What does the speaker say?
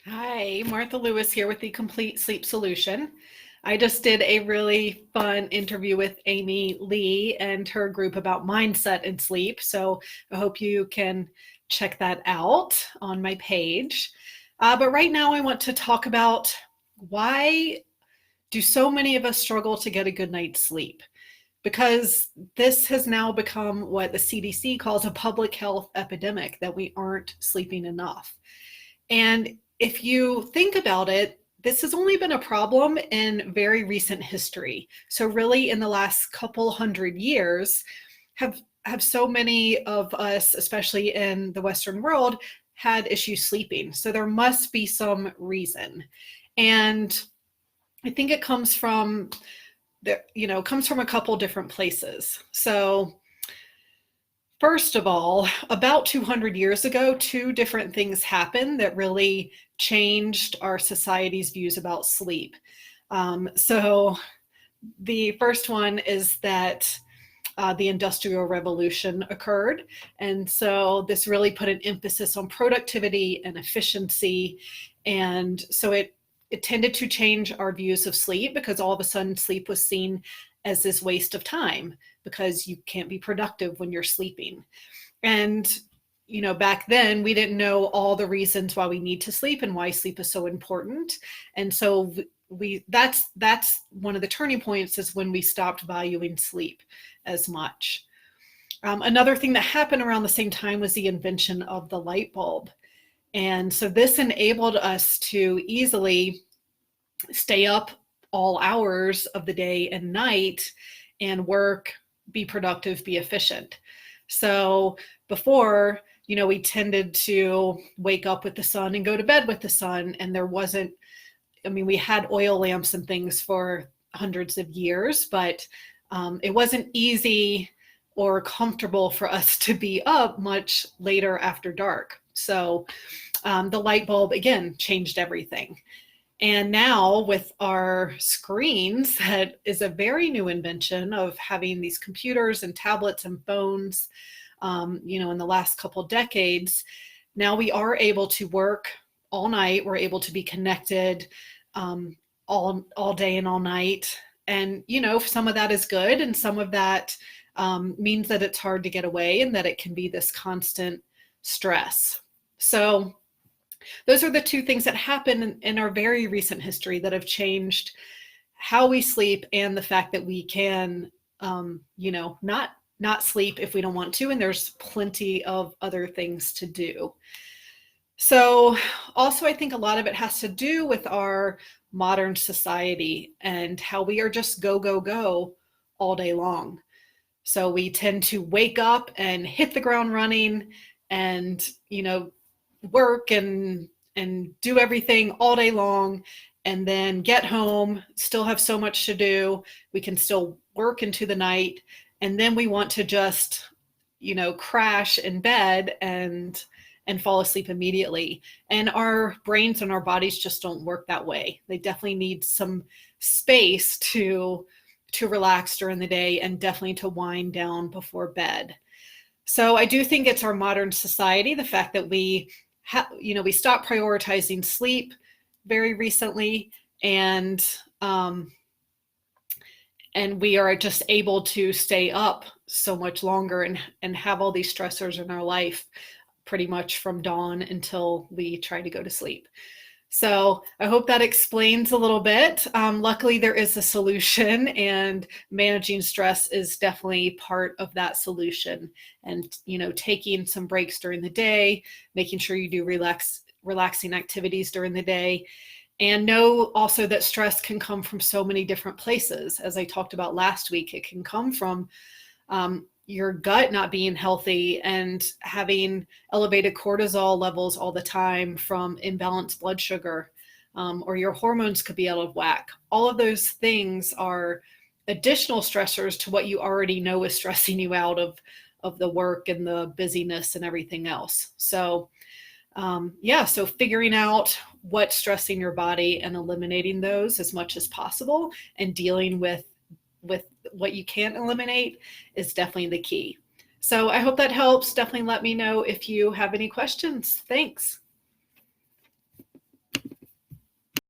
Hi, Martha Lewis here with the Complete Sleep Solution. I just did a really fun interview with Amy Lee and her group about mindset and sleep. So I hope you can check that out on my page. But right now, I want to talk about why do so many of us struggle to get a good night's sleep? Because this has now become what the CDC calls a public health epidemic, that we aren't sleeping enough. And if you think about it, this has only been a problem in very recent history. So really in the last couple hundred years, have so many of us, especially in the Western world, had issues sleeping. So there must be some reason. And I think it comes from comes from a couple different places. So first of all, about 200 years ago, two different things happened that really changed our society's views about sleep. So the first one is that the Industrial Revolution occurred. And so this really put an emphasis on productivity and efficiency. And so it tended to change our views of sleep, because all of a sudden sleep was seen as this waste of time because you can't be productive when you're sleeping. And back then we didn't know all the reasons why we need to sleep and why sleep is so important. And so that's one of the turning points, is when we stopped valuing sleep as much. Another thing that happened around the same time was the invention of the light bulb. And so this enabled us to easily stay up all hours of the day and night and work, be productive, be efficient. So before, we tended to wake up with the sun and go to bed with the sun. And we had oil lamps and things for hundreds of years, but it wasn't easy or comfortable for us to be up much later after dark. So the light bulb, again, changed everything. And now with our screens, that is a very new invention of having these computers and tablets and phones, in the last couple decades. Now we are able to work all night. We're able to be connected all day and all night. And, some of that is good. And some of that means that it's hard to get away and that it can be this constant stress. So those are the two things that happen in our very recent history that have changed how we sleep, and the fact that we can, not sleep if we don't want to, and there's plenty of other things to do. So also, I think a lot of it has to do with our modern society and how we are just go, go, go all day long. So we tend to wake up and hit the ground running and, work and do everything all day long, and then get home, still have so much to do. We can still work into the night, and then we want to just, crash in bed and fall asleep immediately. And our brains and our bodies just don't work that way. They definitely need some space to relax during the day, and definitely to wind down before bed. So I do think it's our modern society, the fact that we stopped prioritizing sleep very recently, and we are just able to stay up so much longer and have all these stressors in our life pretty much from dawn until we try to go to sleep. So I hope that explains a little bit. Luckily, there is a solution, and managing stress is definitely part of that solution. And, taking some breaks during the day, making sure you do relaxing activities during the day. And know also that stress can come from so many different places. As I talked about last week, it can come from your gut not being healthy and having elevated cortisol levels all the time from imbalanced blood sugar, or your hormones could be out of whack. All of those things are additional stressors to what you already know is stressing you out of the work and the busyness and everything else. So so figuring out what's stressing your body and eliminating those as much as possible, and dealing with what you can't eliminate, is definitely the key. So I hope that helps. Definitely let me know if you have any questions. Thanks.